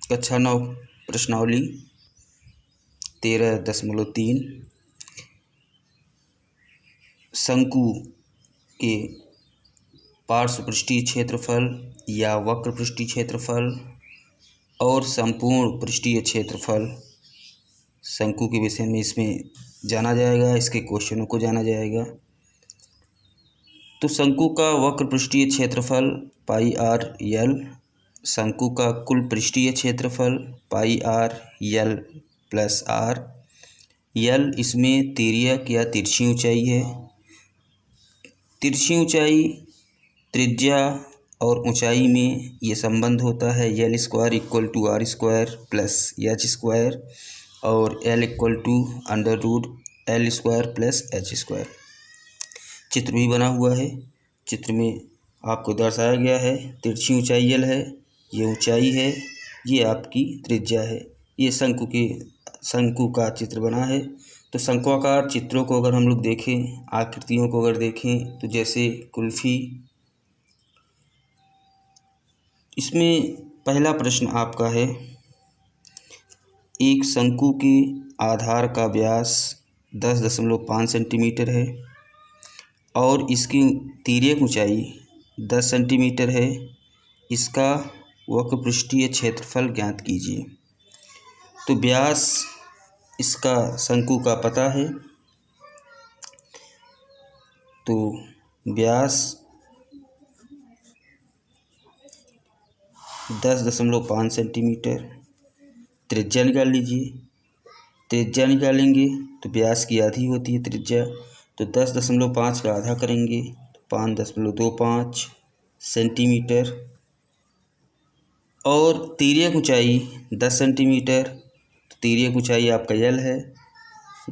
कक्षा 9 प्रश्नावली 13.3 शंकु के पार्श्व पृष्ठीय क्षेत्रफल या वक्र पृष्ठीय क्षेत्रफल और संपूर्ण पृष्ठीय क्षेत्रफल शंकु के विषय में इसमें जाना जाएगा। इसके क्वेश्चनों को जाना जाएगा। तो शंकु का वक्र पृष्ठीय क्षेत्रफल पाई आर यल, शंकु का कुल पृष्ठीय क्षेत्रफल pi R L plus are. यल इसमें तिर्यक या तिरछी ऊंचाई है। तिरछी ऊंचाई, त्रिज्या और ऊंचाई में ये संबंध होता है L square equal to R square plus H square और L equal to under root L square plus H square. चित्र भी बना हुआ है। चित्र में आपको दर्शाया गया है तिरछी ऊंचाई यल है, ये ऊंचाई है, ये आपकी त्रिज्या है। ये शंकु का चित्र बना है। तो शंक्वाकार चित्रों को अगर हम लोग देखें, आकृतियों को अगर देखें तो जैसे कुल्फ़ी, इसमें पहला प्रश्न आपका है, एक शंकु के आधार का व्यास 10.5 सेंटीमीटर है और इसकी तिर्यक ऊंचाई 10 सेंटीमीटर है। इसका वक्र पृष्ठीय क्षेत्रफल ज्ञात कीजिए। तो व्यास इसका शंकु का पता है। तो व्यास 10.5 सेंटीमीटर। त्रिज्या निकाल लीजिए। त्रिज्या निकालेंगे तो व्यास की आधी होती है त्रिज्या, तो 10.5 का आधा करेंगे तो 5.25 सेंटीमीटर। और तिर्यक ऊंचाई 10 सेंटीमीटर, तो तिर्यक ऊंचाई आपका यल है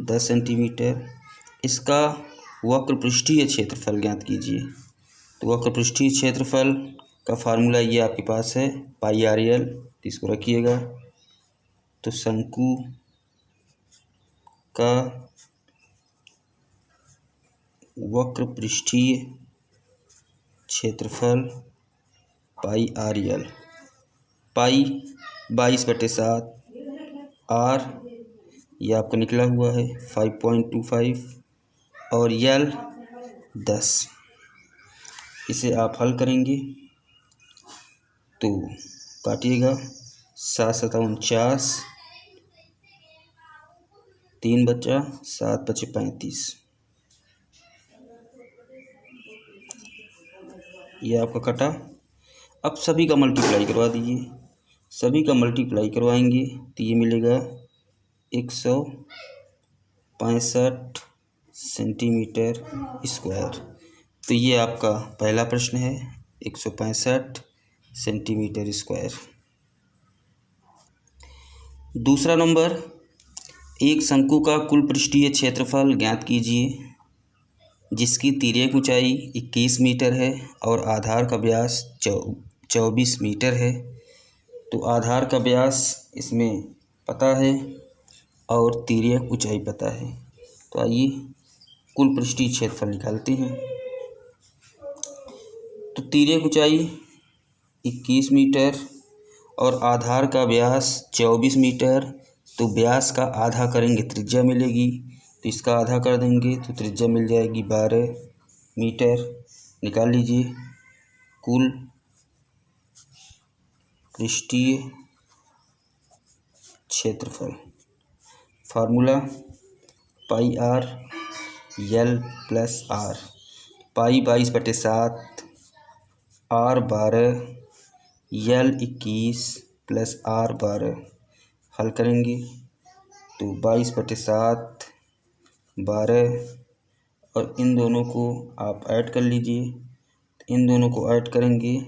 10 सेंटीमीटर। इसका वक्र पृष्ठीय क्षेत्रफल ज्ञात कीजिए। तो वक्र पृष्ठीय क्षेत्रफल का फार्मूला ये आपके पास है पाई आर यल, तो इसको रखिएगा। तो शंकु का वक्र पृष्ठीय क्षेत्रफल पाई आर यल, पाई 22/7, आर ये आपका निकला हुआ है 5.25 और यल 10। इसे आप हल करेंगे तो काटिएगा 7 × 7 = 49, 3 बचा, 7 बचे 35। ये आपका कटा। अब सभी का मल्टीप्लाई करवा दीजिए। सभी का मल्टीप्लाई करवाएंगे तो ये मिलेगा 165 सेंटीमीटर स्क्वायर। तो ये आपका पहला प्रश्न है, 165 सेंटीमीटर स्क्वायर। दूसरा नंबर, एक शंकु का कुल पृष्ठीय क्षेत्रफल ज्ञात कीजिए जिसकी तिर्यक ऊंचाई 21 मीटर है और आधार का व्यास 24 मीटर है। तो आधार का व्यास इसमें पता है और तिर्यक ऊंचाई पता है। तो आइए कुल पृष्ठीय क्षेत्रफल निकालते हैं। तो तिर्यक ऊंचाई 21 मीटर और आधार का व्यास 24 मीटर, तो व्यास का आधा करेंगे त्रिज्या मिलेगी, तो इसका आधा कर देंगे तो त्रिज्या मिल जाएगी 12 मीटर। निकाल लीजिए कुल पृष्ठीय क्षेत्रफल। Formula pi R L plus R. Pi 22/7, R 12, L 21 plus R 12। हल करेंगे तो 22/7, 12 और इन दोनों को आप ऐड कर लीजिए। इन दोनों को ऐड करेंगे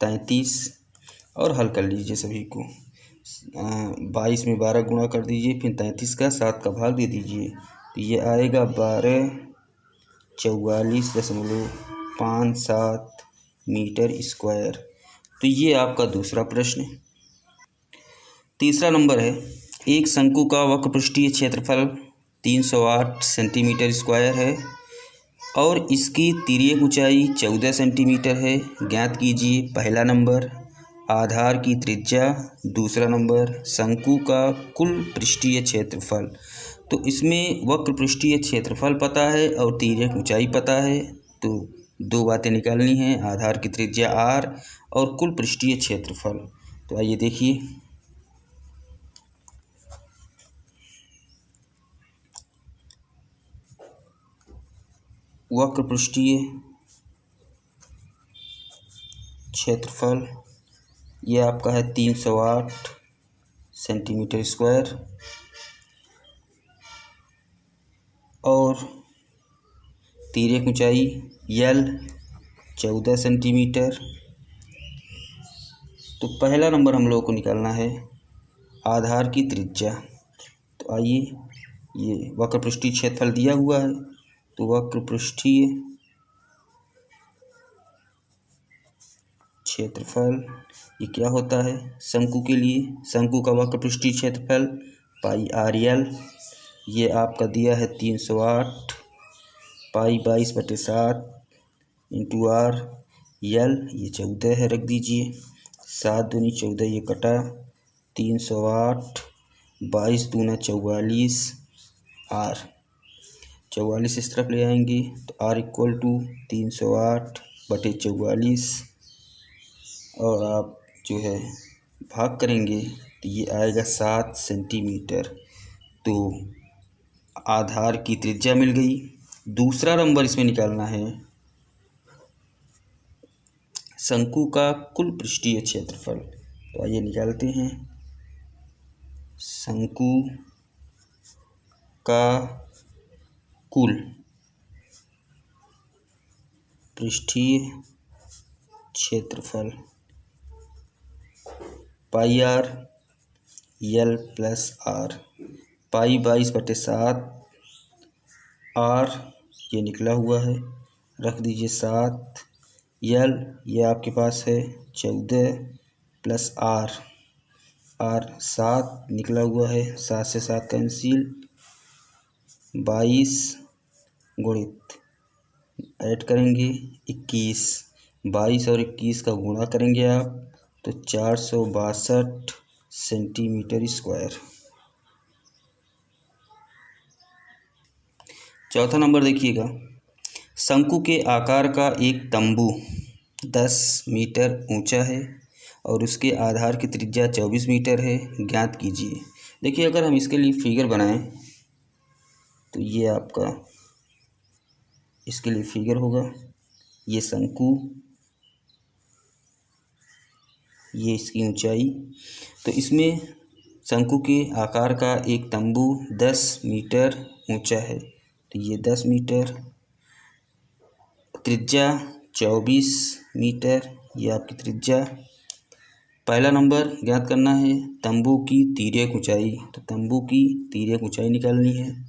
33 और हल कर लीजिए सभी को। 22 में 12 गुणा कर दीजिए, फिर 33 का 7 का भाग दे दीजिए, तो ये आएगा 12 44.57 मीटर स्क्वायर। तो ये आपका दूसरा प्रश्न है। तीसरा नंबर है, एक शंकु का वक्र पृष्ठीय क्षेत्रफल 308 सेंटीमीटर स्क्वायर है और इसकी तिर्यक ऊंचाई 14 सेंटीमीटर है। ज्ञात कीजिए पहला नंबर आधार की त्रिज्या, दूसरा नंबर शंकु का कुल पृष्ठीय क्षेत्रफल। तो इसमें वक्र पृष्ठीय क्षेत्रफल पता है और तिर्यक ऊंचाई पता है, तो दो बातें निकालनी हैं, आधार की त्रिज्या r और कुल पृष्ठीय क्षेत्रफल। तो आइए देखिए, वक्र पृष्ठीय क्षेत्रफल ये आपका है 308 सेंटीमीटर स्क्वायर और तिर्यक ऊंचाई L 14 सेंटीमीटर। तो पहला नंबर हम लोगों को निकालना है आधार की त्रिज्या। तो आइए, ये वक्र पृष्ठीय क्षेत्रफल दिया हुआ है, तो वक्र पृष्ठीय क्षेत्रफल ये क्या होता है, शंकु के लिए शंकु का वक्र पृष्ठीय क्षेत्रफल पाई आर एल, ये आपका दिया है 308 पाई 22/7 इंटू आर एल, ये 14 है, रख दीजिए। 7 दूनी 14, ये कटा 308 22 दूना 44 आर 44 इस तरफ ले आएंगे, तो आर इक्वल टू 308/44 और आप जो है भाग करेंगे तो ये आएगा 7 सेंटीमीटर। तो आधार की त्रिज्या मिल गई। दूसरा नंबर इसमें निकालना है शंकु का कुल पृष्ठीय क्षेत्रफल। तो आइए निकालते हैं, शंकु का कुल पृष्ठीय क्षेत्रफल pi R L plus R, pi 22/7 R ये निकला हुआ है, रख दीजिए 7 एल, ये आपके पास है 14 प्लस आर 7 निकला हुआ है, 7 से 7 कैंसिल, 22 गुणित ऐड करेंगे 21, 22 और 21 का गुणा करेंगे आप तो 462 सेंटीमीटर स्क्वायर। चौथा नंबर देखिएगा, शंकु के आकार का एक तंबू 10 मीटर ऊंचा है और उसके आधार की त्रिज्या 24 मीटर है, ज्ञात कीजिए। देखिए, अगर हम इसके लिए फिगर बनाएं तो ये आपका इसके लिए फिगर होगा, ये शंकु, ये इसकी ऊंचाई। तो इसमें शंकु के आकार का एक तंबू 10 मीटर ऊंचा है, तो ये 10 मीटर, त्रिज्या 24 मीटर, ये आपकी त्रिज्या। पहला नंबर ज्ञात करना है तंबू की तिर्यक ऊंचाई, तो तंबू की तिर्यक ऊंचाई निकालनी है।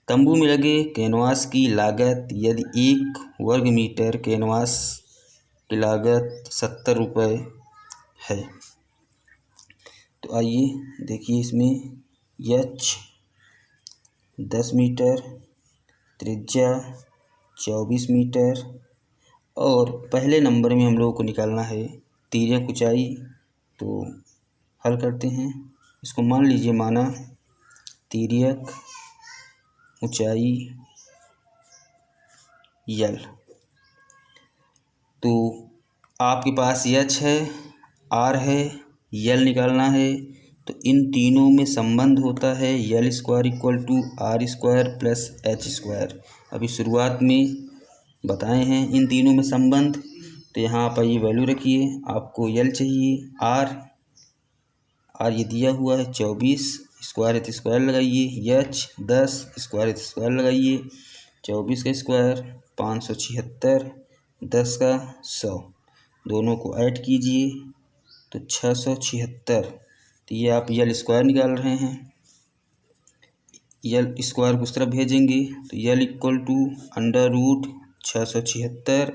तंबू में लगे कैनवास की लागत, यदि 1 वर्ग मीटर कैनवास की लागत 70 रुपये है। तो आइए देखिए, इसमें एच 10 मीटर, त्रिज्या 24 मीटर और पहले नंबर में हम लोगों को निकालना है तिर्यक ऊंचाई। तो हल करते हैं, इसको मान लीजिए, माना तिर्यक ऊंचाई यल। तो आपके पास एच है, आर है, यल निकालना है। तो इन तीनों में संबंध होता है L square equal to R square plus H square. अभी शुरुआत में बताए हैं इन तीनों में संबंध, तो यहाँ पर ये वैल्यू रखिए। आपको यल चाहिए, आर ये दिया हुआ है 24, स्क्वायर है तो स्क्वायर लगाइए, एच 10, स्क्वायर है तो स्क्वायर लगाइए, 24 का स्क्वायर 576, 10 का 100, दोनों को ऐड कीजिए तो 676। तो ये आप यल स्क्वायर निकाल रहे हैं, यल स्क्वायर को उस तरफ भेजेंगे तो यल इक्वल टू √676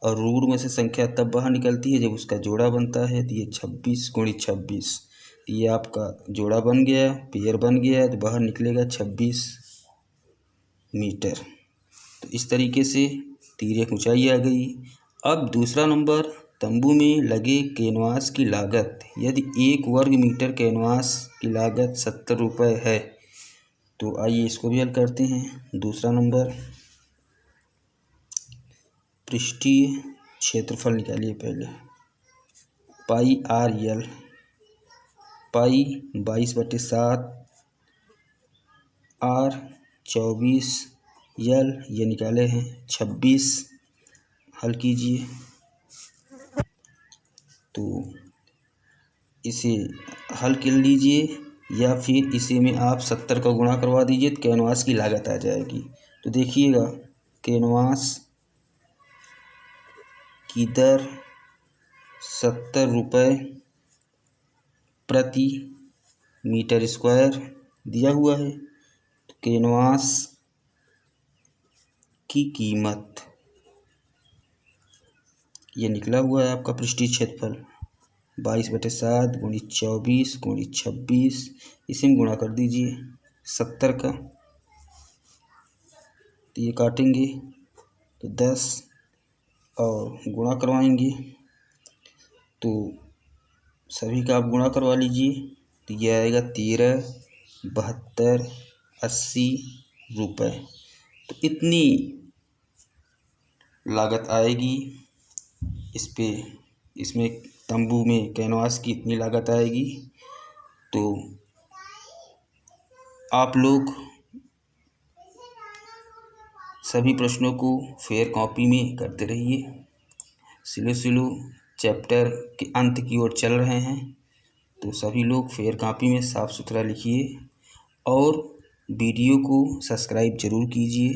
और रूट में से संख्या तब बाहर निकलती है जब उसका जोड़ा बनता है। तो ये 26 × 26, ये आपका जोड़ा बन गया, पेयर बन गया, तो बाहर निकलेगा 26 मीटर। तो इस तरीके से तिर्यक ऊंचाई आ गई। अब दूसरा नंबर तंबू में लगे कैनवास की लागत, यदि 1 वर्ग मीटर कैनवास की लागत 70 रुपये है। तो आइए इसको भी हल करते हैं। दूसरा नंबर, पृष्ठीय क्षेत्रफल निकालिए पहले। पाई आर यल, पाई 22/7, आर 24, यल ये निकाले हैं 26। हल कीजिए तो इसे हल कर लीजिए या फिर इसे में आप 70 का गुणा करवा दीजिए तो कैनवास की लागत आ जाएगी। तो देखिएगा, कैनवास की दर 70 रुपये प्रति मीटर स्क्वायर दिया हुआ है। तो कैनवास की कीमत ये निकला हुआ है आपका पृष्ठीय क्षेत्रफल 22/7 गुणित 24 गुणित 26, इसे में गुणा कर दीजिए 70 का। तो ये काटेंगे तो 10 और गुणा करवाएंगे तो सभी का आप गुणा करवा लीजिए। तो ये आएगा 13, 72, 80 रुपये। तो इतनी लागत आएगी इसमें तंबू में कैनवास की इतनी लागत आएगी। तो आप लोग सभी प्रश्नों को फेयर कॉपी में करते रहिए। स्लो चैप्टर के अंत की ओर चल रहे हैं, तो सभी लोग फेयर कॉपी में साफ सुथरा लिखिए और वीडियो को सब्सक्राइब ज़रूर कीजिए।